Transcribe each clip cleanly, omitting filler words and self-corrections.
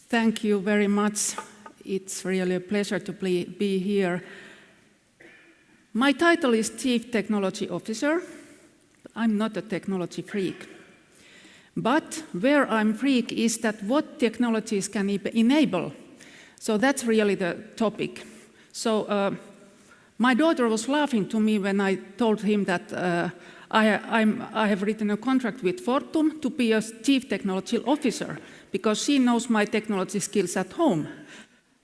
Thank you very much. It's really a pleasure to be here. My title is Chief Technology Officer. I'm not a technology freak. But where I'm freak is that what technologies can enable. So that's really the topic. So my daughter was laughing to me when I told him that I have written a contract with Fortum to be a Chief Technology Officer, because she knows my technology skills at home.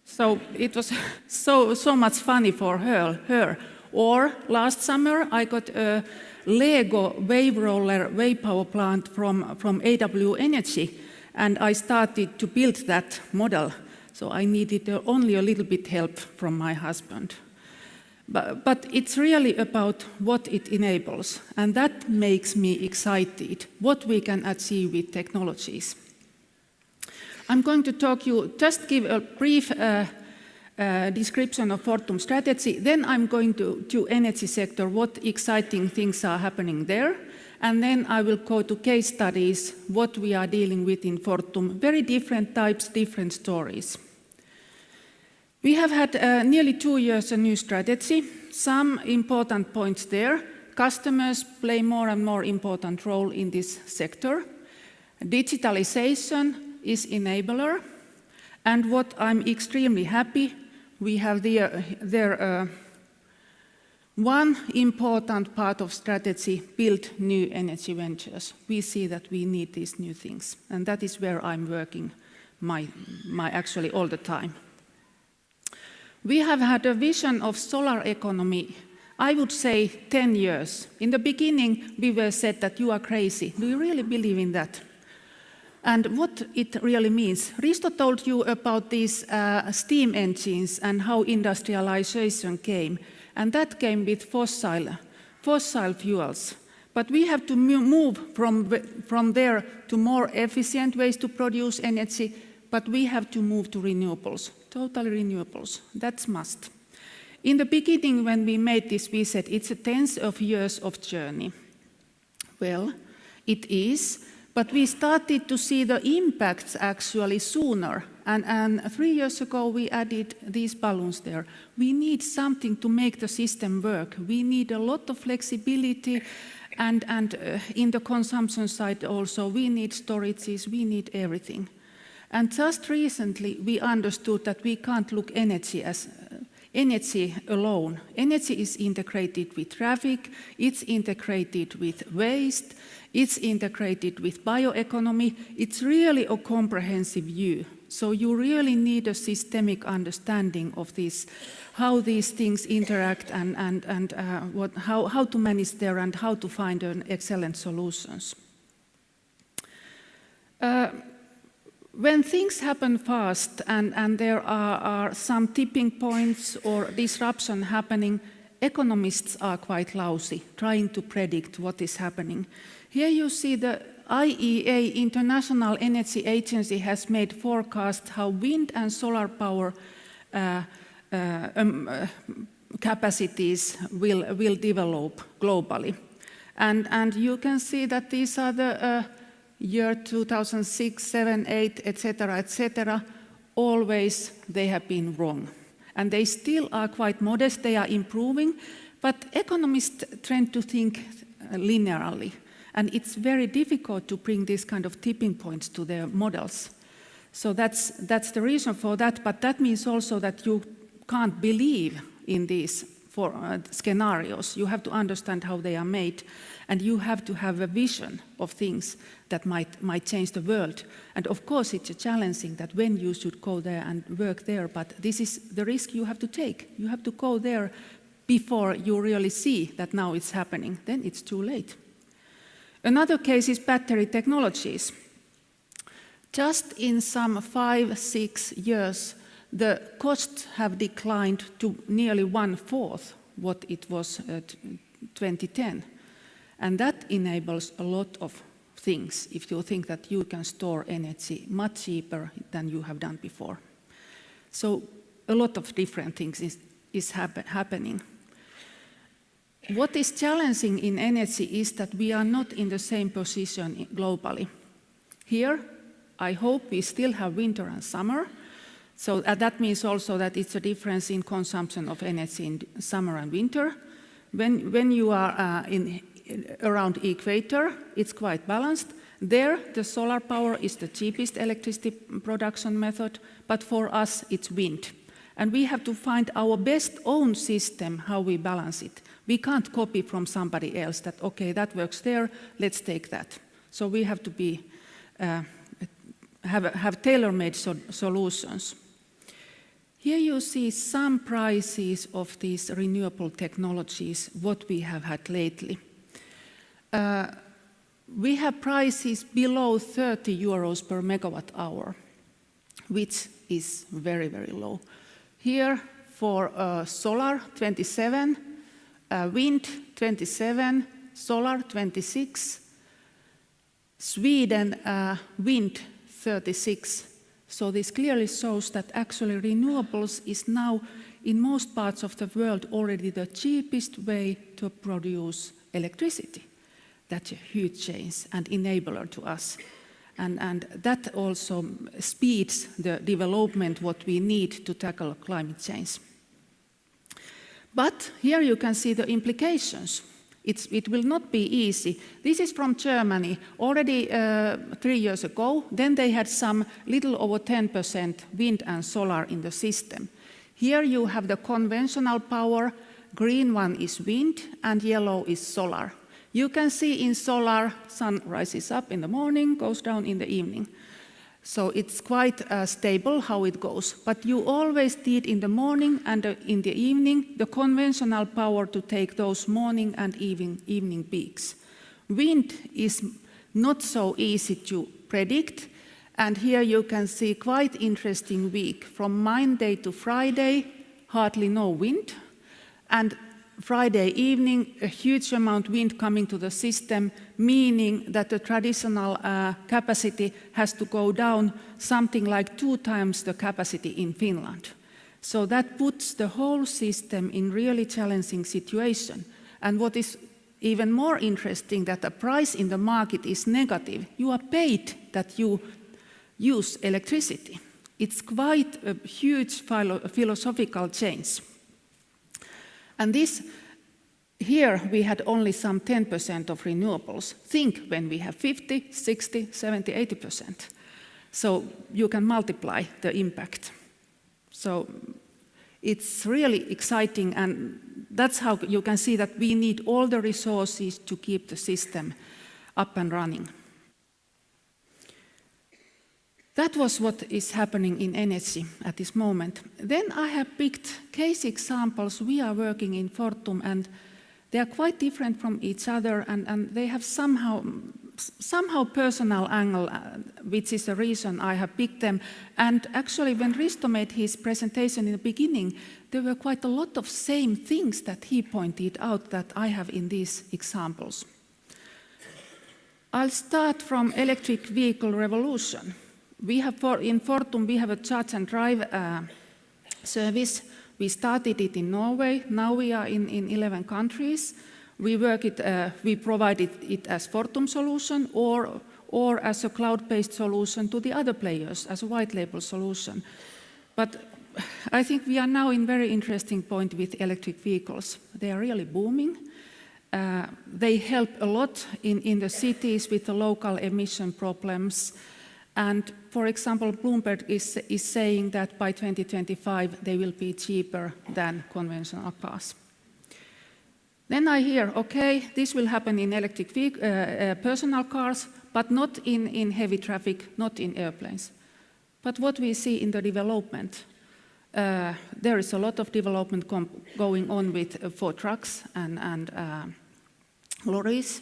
So it was so much funny for her. Or last summer I got a Lego wave roller wave power plant from AW Energy, and I started to build that model. So I needed only a little bit help from my husband. But it's really about what it enables, and that makes me excited, what we can achieve with technologies. I'm going to just give a brief description of Fortum strategy, then I'm going to energy sector, what exciting things are happening there, and then I will go to case studies, what we are dealing with in Fortum, very different types, different stories. We have had nearly 2 years a new strategy. Some important points there. Customers play more and more important role in this sector. Digitalization is enabler. And what I'm extremely happy, we have there one important part of strategy, build new energy ventures. We see that we need these new things. And that is where I'm working my actually all the time. We have had a vision of solar economy, I would say 10 years. In the beginning, we were said that you are crazy. Do you really believe in that? And what it really means. Risto told you about these steam engines and how industrialization came. And that came with fossil fuels. But we have to move from there to more efficient ways to produce energy, but we have to move to renewables. Totally renewables, that's must. In the beginning, when we made this, we said it's a tens of years of journey. Well, it is, but we started to see the impacts actually sooner. And 3 years ago, we added these balloons there. We need something to make the system work. We need a lot of flexibility, and in the consumption side also, we need storages, we need everything. And just recently, we understood that we can't look energy as energy alone. Energy is integrated with traffic, it's integrated with waste, it's integrated with bioeconomy. It's really a comprehensive view. So you really need a systemic understanding of this, how these things interact and how to manage there and how to find excellent solutions. When things happen fast and there are some tipping points or disruption happening, economists are quite lousy trying to predict what is happening. Here you see the IEA, International Energy Agency, has made forecasts how wind and solar power capacities will develop globally. And you can see that these are the year 2006, 7, 8, etc., always they have been wrong. And they still are quite modest, they are improving, but economists tend to think linearly. And it's very difficult to bring these kind of tipping points to their models. So that's the reason for that, but that means also that you can't believe in these scenarios. You have to understand how they are made, and you have to have a vision of things that might change the world. And of course it's challenging that when you should go there and work there, but this is the risk you have to take. You have to go there before you really see that now it's happening. Then it's too late. Another case is battery technologies. Just in some 5-6 years, the costs have declined to nearly 1/4 what it was at 2010. And that enables a lot of things if you think that you can store energy much cheaper than you have done before. So a lot of different things is happening. What is challenging in energy is that we are not in the same position globally. Here, I hope we still have winter and summer. So that means also that it's a difference in consumption of energy in summer and winter. When you are around equator, it's quite balanced. There, the solar power is the cheapest electricity production method, but for us, it's wind. And we have to find our best own system, how we balance it. We can't copy from somebody else that, okay, that works there, let's take that. So we have to be, have tailor-made solutions. Here you see some prices of these renewable technologies, what we have had lately. We have prices below 30 euros per megawatt hour, which is very, very low. Here for solar, 27, wind, 27, solar, 26, Sweden, wind, 36. So this clearly shows that actually renewables is now in most parts of the world already the cheapest way to produce electricity. That's a huge change and enabler to us. And that also speeds the development what we need to tackle climate change. But here you can see the implications. It will not be easy. This is from Germany, already 3 years ago. Then they had some little over 10% wind and solar in the system. Here you have the conventional power, green one is wind, and yellow is solar. You can see in solar, sun rises up in the morning, goes down in the evening. So it's quite stable how it goes. But you always need in the morning and in the evening the conventional power to take those morning and evening peaks. Wind is not so easy to predict. And here you can see quite interesting week. From Monday to Friday, hardly no wind. And Friday evening, a huge amount of wind coming to the system, meaning that the traditional capacity has to go down something like 2 times the capacity in Finland. So that puts the whole system in really challenging situation. And what is even more interesting, that the price in the market is negative. You are paid that you use electricity. It's quite a huge philosophical change. And this, here we had only some 10% of renewables. Think when we have 50, 60, 70, 80%. So you can multiply the impact. So it's really exciting, and that's how you can see that we need all the resources to keep the system up and running. That was what is happening in energy at this moment. Then I have picked case examples. We are working in Fortum, and they are quite different from each other, and they have somehow personal angle, which is the reason I have picked them. And actually, when Risto made his presentation in the beginning, there were quite a lot of same things that he pointed out that I have in these examples. I'll start from electric vehicle revolution. We have in Fortum, we have a charge and drive service. We started it in Norway. Now we are in 11 countries. We provide it as Fortum solution or as a cloud-based solution to the other players, as a white label solution. But I think we are now in very interesting point with electric vehicles. They are really booming. They help a lot in the cities with the local emission problems. And for example, Bloomberg is saying that by 2025 they will be cheaper than conventional cars. Then I hear, okay, this will happen in electric personal cars, but not in heavy traffic, not in airplanes. But what we see in the development, there is a lot of development going on for trucks and lorries.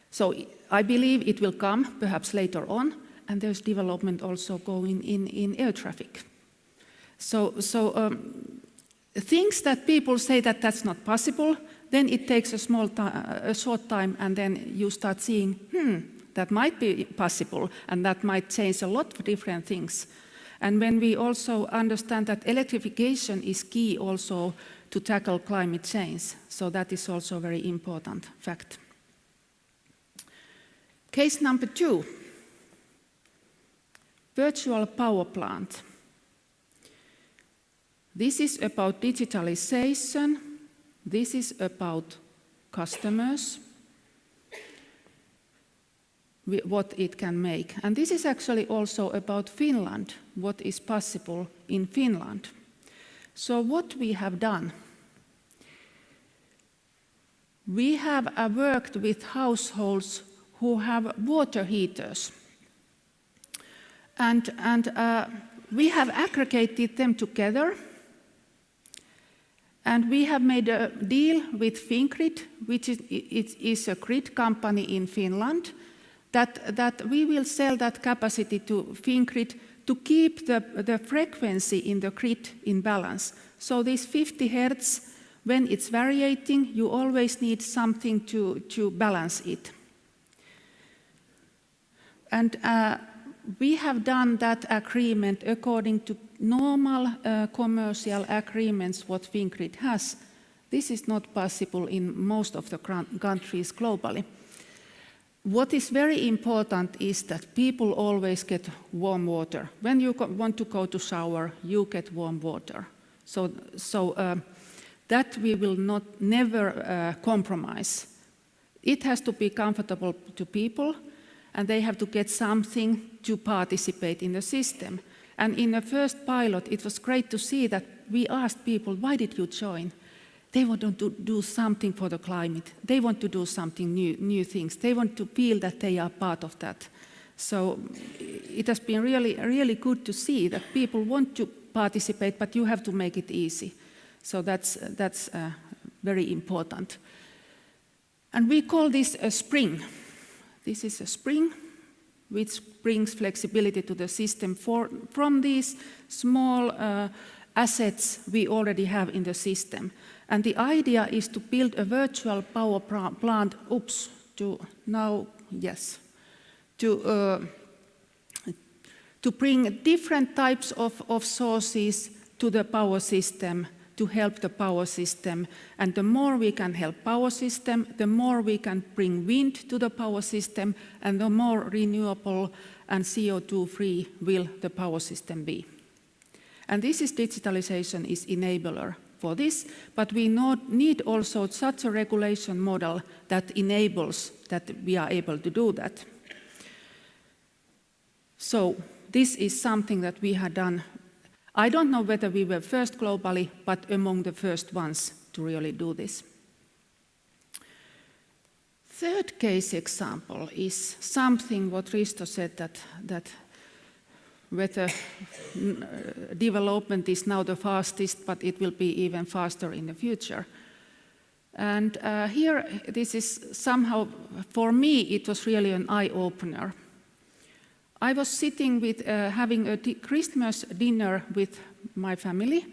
So I believe it will come perhaps later on. And there's development also going in air traffic. So things that people say that that's not possible, then it takes a short time, and then you start seeing, that might be possible, and that might change a lot of different things. And when we also understand that electrification is key also to tackle climate change, so that is also a very important fact. Case number 2. virtual power plant. This is about digitalization. This is about customers, what it can make. And this is actually also about Finland, what is possible in Finland. So what we have done, we have worked with households who have water heaters. And we have aggregated them together. And we have made a deal with Fingrid, which is a grid company in Finland, that we will sell that capacity to Fingrid to keep the frequency in the grid in balance. So this 50 hertz, when it's variating, you always need something to balance it. And we have done that agreement according to normal commercial agreements what Fingrid has. This is not possible in most of the countries globally. What is very important is that people always get warm water. When you want to go to shower, you get warm water. So that we will never compromise. It has to be comfortable to people, and they have to get something to participate in the system. And in the first pilot, it was great to see that we asked people, why did you join? They want to do something for the climate. They want to do something new things. They want to feel that they are part of that. So it has been really good to see that people want to participate, but you have to make it easy. So that's very important. And we call this a spring. This is a spring which brings flexibility to the system from these small assets we already have in the system. And the idea is to build a virtual power plant, to bring different types of sources to the power system, to help the power system. And the more we can help power system, the more we can bring wind to the power system, and the more renewable and CO2-free will the power system be. And this is digitalization is enabler for this, but we need also such a regulation model that enables that we are able to do that. So this is something that we had done. I don't know whether we were first globally, but among the first ones to really do this. Third case example is something what Risto said that whether development is now the fastest, but it will be even faster in the future. And here, this is somehow, for me, it was really an eye-opener. I was sitting with having a Christmas dinner with my family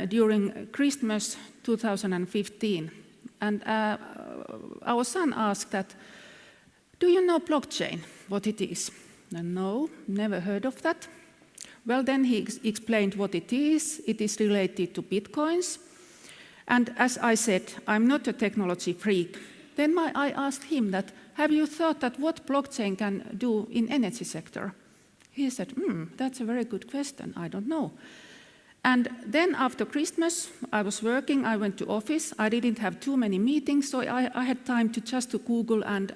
during Christmas 2015. And our son asked that, do you know blockchain, what it is? No, never heard of that. Well, then he explained what it is. It is related to bitcoins. And as I said, I'm not a technology freak. Then I asked him that, have you thought that what blockchain can do in energy sector? He said, that's a very good question, I don't know. And then after Christmas, I was working, I went to office, I didn't have too many meetings, so I had time to just to Google and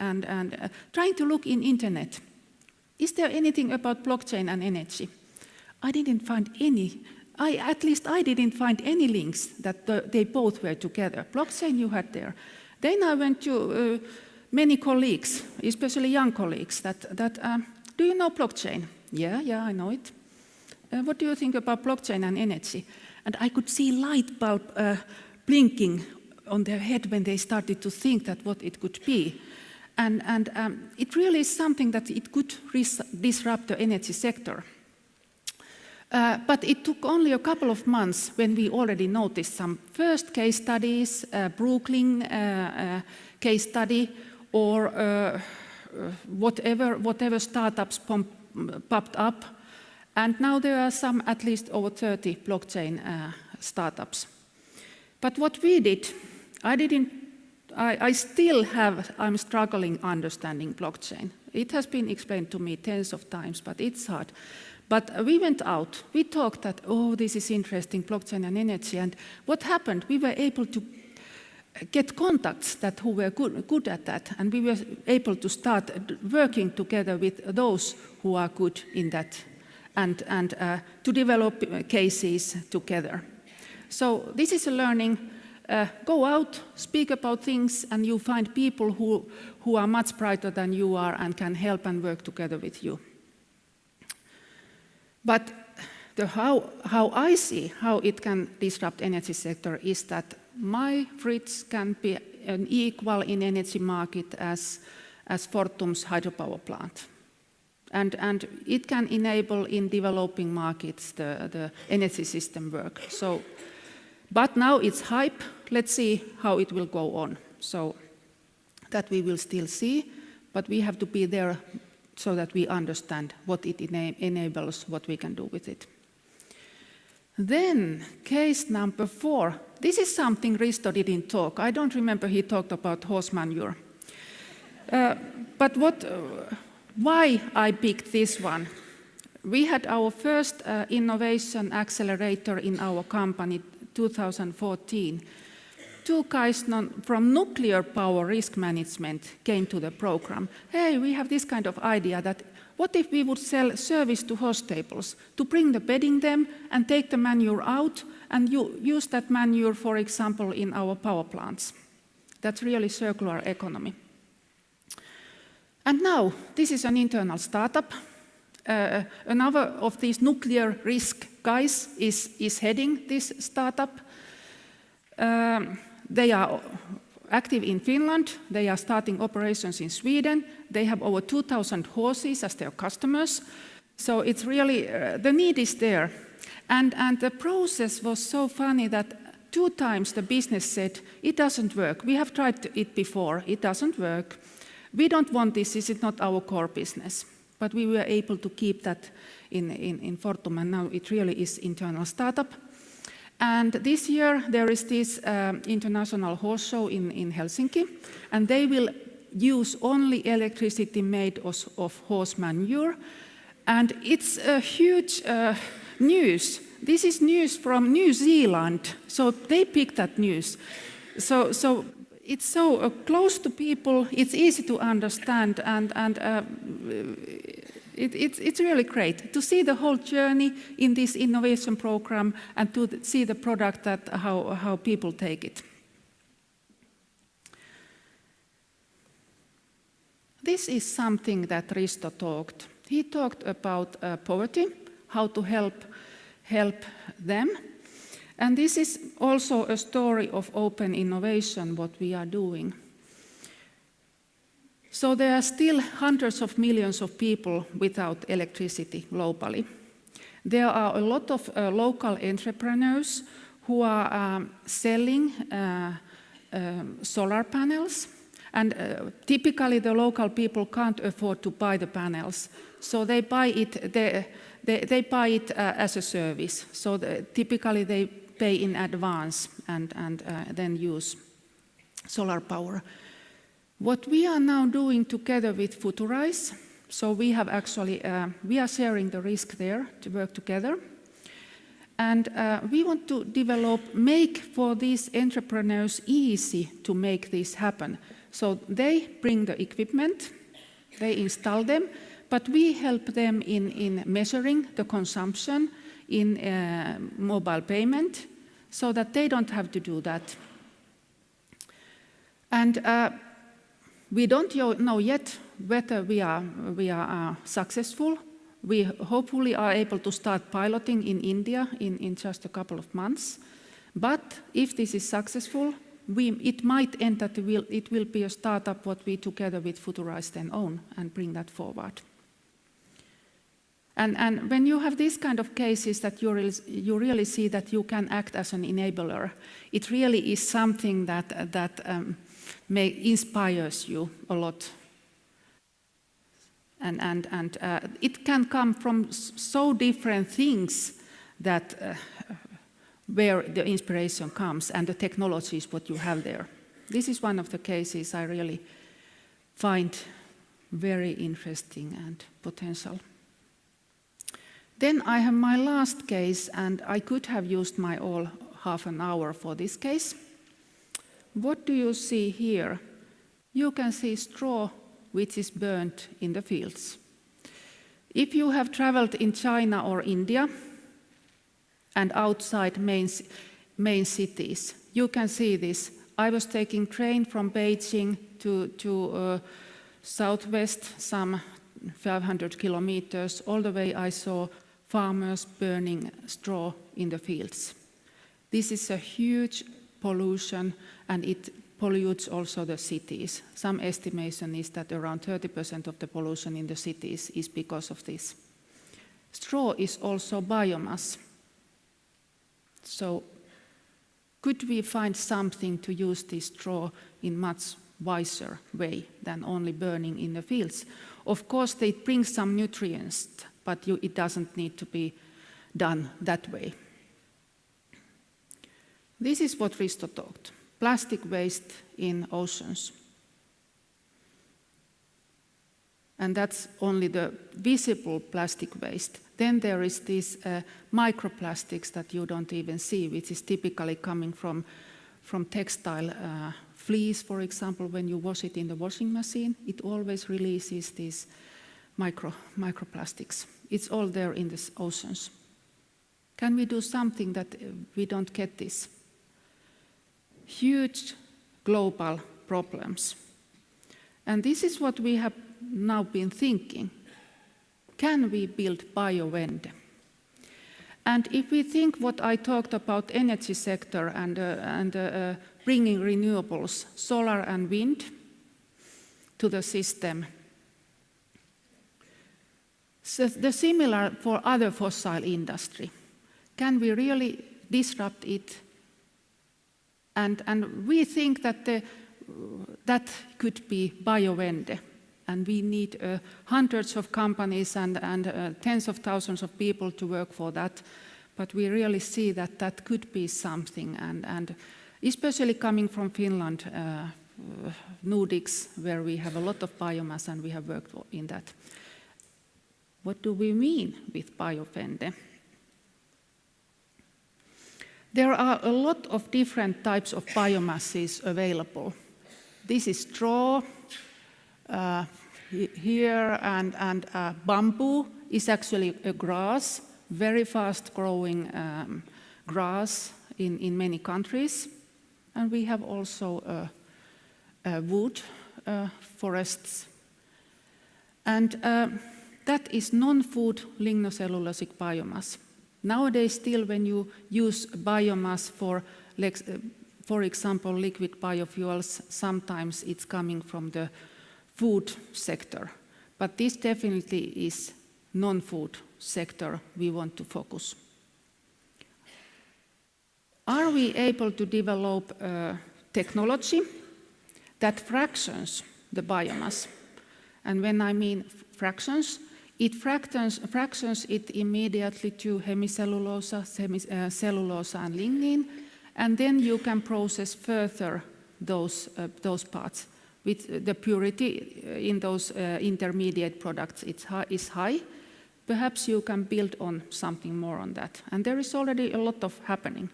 trying to look in internet. Is there anything about blockchain and energy? I didn't find any. At least I didn't find any links that they both were together. Blockchain you had there. Then I went to many colleagues, especially young colleagues, do you know blockchain? Yeah, I know it. What do you think about blockchain and energy? And I could see light bulb blinking on their head when they started to think that what it could be. And it really is something that it could disrupt the energy sector. But it took only a couple of months when we already noticed some first case studies, Brooklyn case study, or whatever startups popped up. And now there are some, at least over 30 blockchain startups. But what we did, I'm struggling understanding blockchain. It has been explained to me tens of times, but it's hard. But we went out, we talked that, oh, this is interesting, blockchain and energy, and what happened? We were able to get contacts that who were good at that, and we were able to start working together with those who are good in that, and to develop cases together. So this is a learning. Go out, speak about things, and you find people who are much brighter than you are and can help and work together with you. But how I see how it can disrupt energy sector is that my fridge can be an equal in energy market as Fortum's hydropower plant. And it can enable in developing markets the energy system work. So, but now it's hype. Let's see how it will go on. So that we will still see, but we have to be there so that we understand what it enables, what we can do with it. Then, case number 4. This is something Risto didn't talk. I don't remember he talked about horse manure. But why I picked this one? We had our first innovation accelerator in our company, 2014. 2 guys from nuclear power risk management came to the program. Hey, we have this kind of idea that what if we would sell service to horse tables to bring the bedding them and take the manure out and use that manure, for example, in our power plants. That's really circular economy. And now, this is an internal startup. Another of these nuclear risk guys is heading this startup. They are active in Finland. They are starting operations in Sweden. They have over 2,000 horses as their customers. So it's really, the need is there. And the process was so funny that 2 times the business said, it doesn't work. We have tried it before. It doesn't work. We don't want this. This is not our core business. But we were able to keep that in Fortum, and now it really is internal startup. And this year there is this international horse show in Helsinki, and they will use only electricity made of horse manure. And it's a huge news. This is news from New Zealand, so they picked that news. So it's so close to people, it's easy to understand, and it's really great to see the whole journey in this innovation program and to see the product, that how people take it. This is something that Risto talked. He talked about poverty, how to help them. And this is also a story of open innovation, what we are doing. So there are still hundreds of millions of people without electricity globally. There are a lot of local entrepreneurs who are selling solar panels, and typically the local people can't afford to buy the panels, so they buy it. They buy it as a service. So typically they pay in advance and then use solar power. What we are now doing together with Futurize, so we have actually, we are sharing the risk there to work together. And we want to make for these entrepreneurs easy to make this happen. So they bring the equipment, they install them, but we help them in measuring the consumption, in mobile payment, so that they don't have to do that. And we don't know yet whether we are successful. We hopefully are able to start piloting in India in just a couple of months. But if this is successful, it might end that it will be a startup what we together with Futurize then own and bring that forward. And when you have these kind of cases that you really see that you can act as an enabler, it really is something that inspires you a lot. And it can come from so different things that where the inspiration comes and the technologies what you have there. This is one of the cases I really find very interesting and potential. Then I have my last case, and I could have used my all half an hour for this case. What do you see here? You can see straw which is burnt in the fields. If you have traveled in China or India and outside main cities, you can see this. I was taking train from Beijing to southwest, some 500 kilometers. All the way I saw farmers burning straw in the fields. This is a huge pollution, and it pollutes also the cities. Some estimation is that around 30% of the pollution in the cities is because of this. Straw is also biomass. So could we find something to use this straw in much wiser way than only burning in the fields? Of course, they bring some nutrients, but it doesn't need to be done that way. This is what Risto talked. Plastic waste in oceans. And that's only the visible plastic waste. Then there is these microplastics that you don't even see, which is typically coming from textile fleece, for example. When you wash it in the washing machine, it always releases these microplastics. It's all there in the oceans. Can we do something that we don't get this? Huge global problems. And this is what we have now been thinking. Can we build biowende? And if we think what I talked about energy sector and bringing renewables, solar and wind, to the system, so the similar for other fossil industry. Can we really disrupt it? And we think that that could be biowende. And we need hundreds of companies and tens of thousands of people to work for that. But we really see that that could be something. And especially coming from Finland, Nordics, where we have a lot of biomass and we have worked in that. What do we mean with biowende? There are a lot of different types of biomasses available. This is straw here, and bamboo is actually a grass, very fast growing grass in many countries. And we have also wood forests. And that is non-food lignocellulosic biomass. Nowadays, still, when you use biomass for example, liquid biofuels, sometimes it's coming from the food sector. But this definitely is non-food sector we want to focus. Are we able to develop technology that fractions the biomass? And when I mean fractions, it fractions it immediately to hemicellulose, cellulose and lignin, and then you can process further those parts. With the purity in those intermediate products is high. Perhaps you can build on something more on that. And there is already a lot of happening.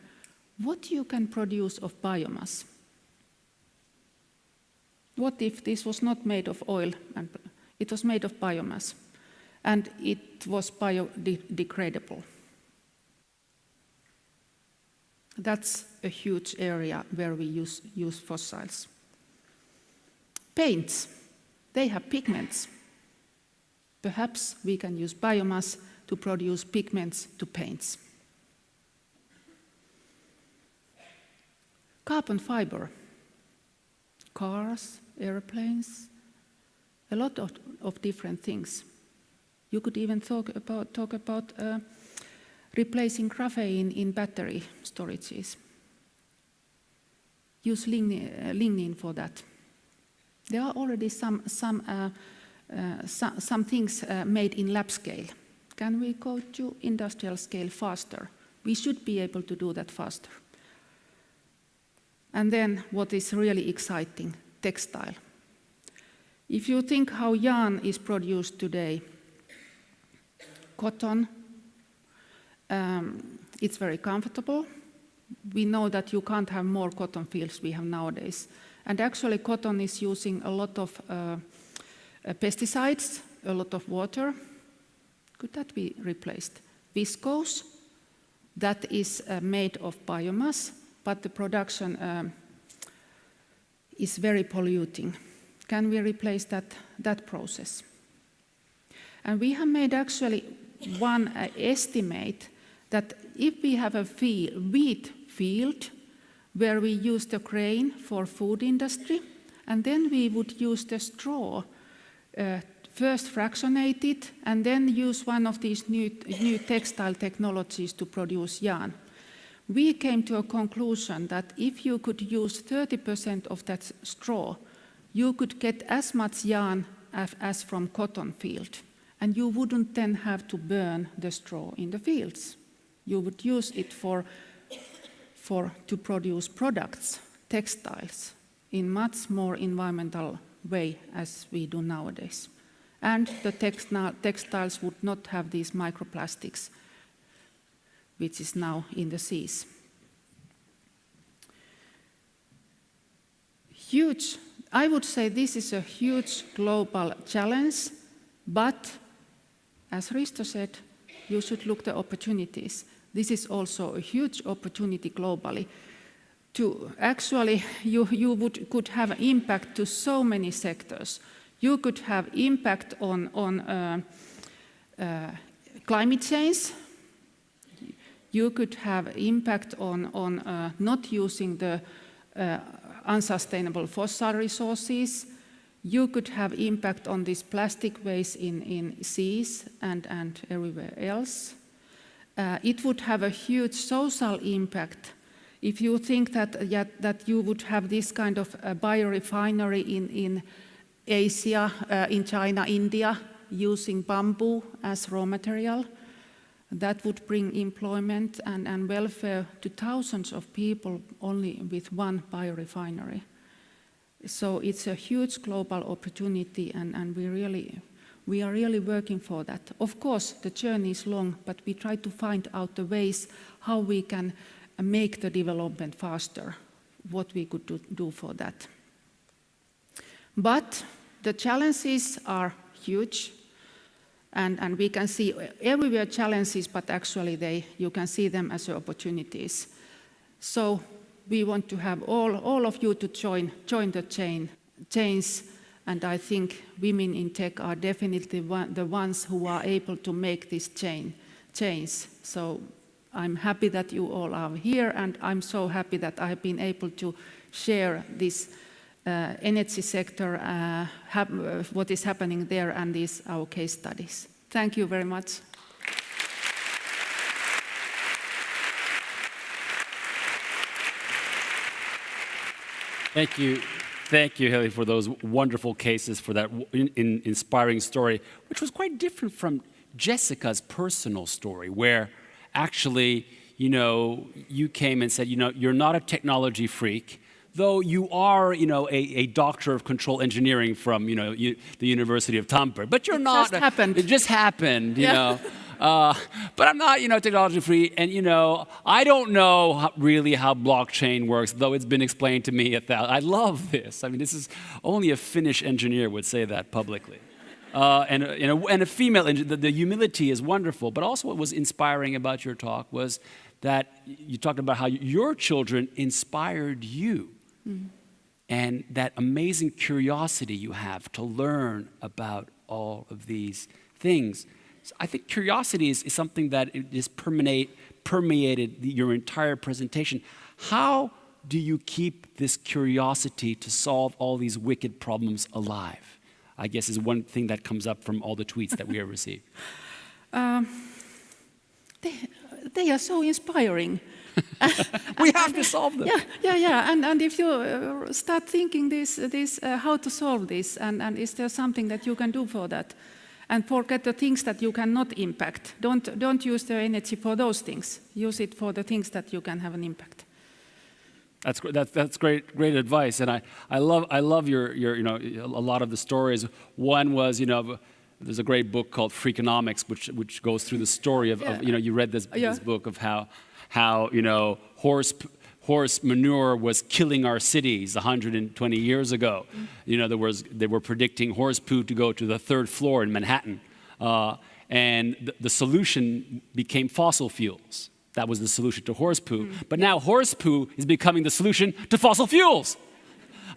What you can produce of biomass? What if this was not made of oil and it was made of biomass? And it was biodegradable. That's a huge area where we use fossils. Paints, they have pigments. Perhaps we can use biomass to produce pigments to paints. Carbon fiber, cars, airplanes, a lot of different things. You could even talk about replacing graphene in battery storages. Use lignin for that. There are already some things made in lab scale. Can we go to industrial scale faster? We should be able to do that faster. And then what is really exciting, textile. If you think how yarn is produced today, cotton, it's very comfortable. We know that you can't have more cotton fields we have nowadays. And actually cotton is using a lot of pesticides, a lot of water. Could that be replaced? Viscose, that is made of biomass, but the production is very polluting. Can we replace that process? And we have made actually one estimate that if we have a wheat field where we use the grain for food industry, and then we would use the straw, first fractionate it, and then use one of these new textile technologies to produce yarn. We came to a conclusion that if you could use 30% of that straw, you could get as much yarn as from cotton field, and you wouldn't then have to burn the straw in the fields. You would use it to produce products, textiles, in much more environmental way as we do nowadays. And the textiles would not have these microplastics, which is now in the seas. Huge. I would say this is a huge global challenge, but as Risto said, you should look the opportunities. This is also a huge opportunity globally. To actually, you could have impact to so many sectors. You could have impact on climate change. You could have impact on not using the unsustainable fossil resources. You could have impact on this plastic waste in seas and everywhere else. It would have a huge social impact if you think that you would have this kind of biorefinery in Asia, in China, India, using bamboo as raw material. That would bring employment and welfare to thousands of people only with one biorefinery. So it's a huge global opportunity, and we are really working for that. Of course, the journey is long, but we try to find out the ways how we can make the development faster, what we could do for that. But the challenges are huge, and we can see everywhere challenges, but actually you can see them as opportunities. So we want to have all of you to join the change, and I think women in tech are definitely the ones who are able to make this change. So I'm happy that you all are here, and I'm so happy that I've been able to share this energy sector, what is happening there, and our case studies. Thank you very much. Thank you. Thank you, Heli, for those wonderful cases, for that inspiring story, which was quite different from Jessica's personal story, where actually, you came and said, you're not a technology freak, though you are, a doctor of control engineering from, the University of Tampere. But you're not. Just happened. It just happened, you know. But I'm not, technology free, and I don't know really how blockchain works, though it's been explained to me I love this. I mean, this is only a Finnish engineer would say that publicly. And a female engineer. The humility is wonderful, but also what was inspiring about your talk was that you talked about how your children inspired you, and that amazing curiosity you have to learn about all of these things. So I think curiosity is something that is permeated your entire presentation. How do you keep this curiosity to solve all these wicked problems alive? I guess is one thing that comes up from all the tweets that we have received. They are so inspiring. We have to solve them. Yeah. And if you start thinking how to solve this, and is there something that you can do for that? And forget the things that you cannot impact. Don't use the energy for those things. Use it for the things that you can have an impact. That's great advice, and I love your a lot of the stories. One was there's a great book called Freakonomics, which goes through the story of you read this book of how horse manure was killing our cities 120 years ago. They were predicting horse poo to go to the 3rd floor in Manhattan, and the solution became fossil fuels. That was the solution to horse poo. But now horse poo is becoming the solution to fossil fuels.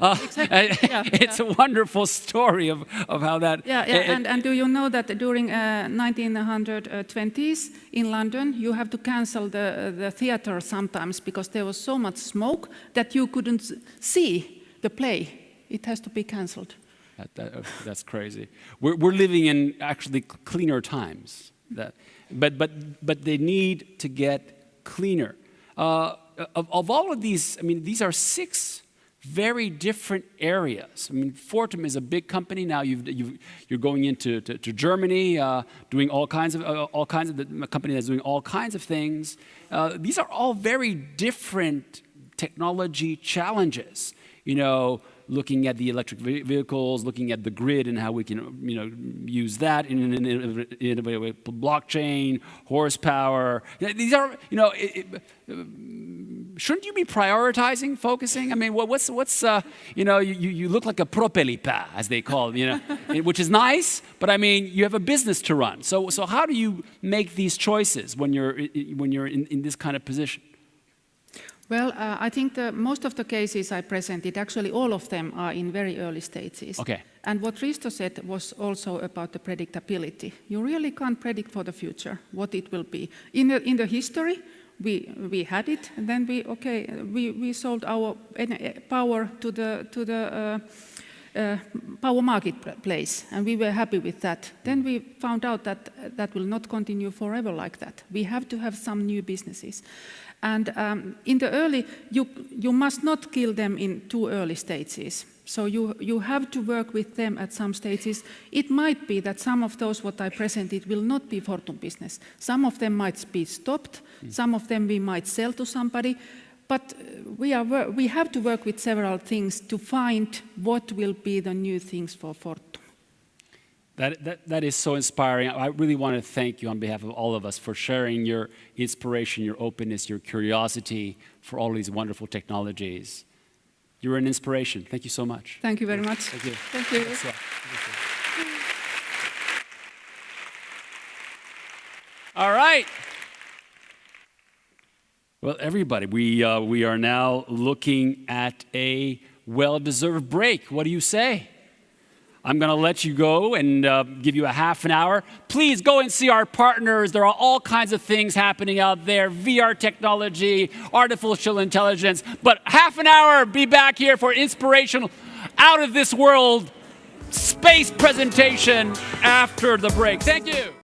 Exactly. It's a wonderful story of how that... And do you know that during 1920s in London, you have to cancel the theater sometimes because there was so much smoke that you couldn't see the play. It has to be cancelled. That's crazy. We're living in actually cleaner times. But they need to get cleaner. Of all of these, I mean, these are 6 very different areas. I mean, Fortum is a big company now. You're going into Germany, doing all kinds of the company that's doing all kinds of things. These are all very different technology challenges. Looking at the electric vehicles, looking at the grid and how we can, use that in blockchain, horsepower. These are, shouldn't you be prioritizing, focusing? I mean, what's you look like a propellipa, as they call it, which is nice, but I mean, you have a business to run. So how do you make these choices when you're in this kind of position? Well, I think most of the cases I presented, actually all of them are in very early stages. Okay. And what Risto said was also about the predictability. You really can't predict for the future what it will be. In the history, we had it, and then we sold our power to the power marketplace, and we were happy with that. Then we found out that that will not continue forever like that. We have to have some new businesses. And in the early, you must not kill them in too early stages. So you have to work with them at some stages. It might be that some of those what I presented will not be Fortum business. Some of them might be stopped. Some of them we might sell to somebody. But we have to work with several things to find what will be the new things for Fortum. That is so inspiring. I really want to thank you on behalf of all of us for sharing your inspiration, your openness, your curiosity for all these wonderful technologies. You're an inspiration. Thank you so much. Thank you very much. Thank you. Thank you. Yes, all right. Well, everybody, we are now looking at a well-deserved break. What do you say? I'm going to let you go and give you a half an hour. Please go and see our partners. There are all kinds of things happening out there, VR technology, artificial intelligence. But half an hour, be back here for inspirational, out-of-this-world space presentation after the break. Thank you.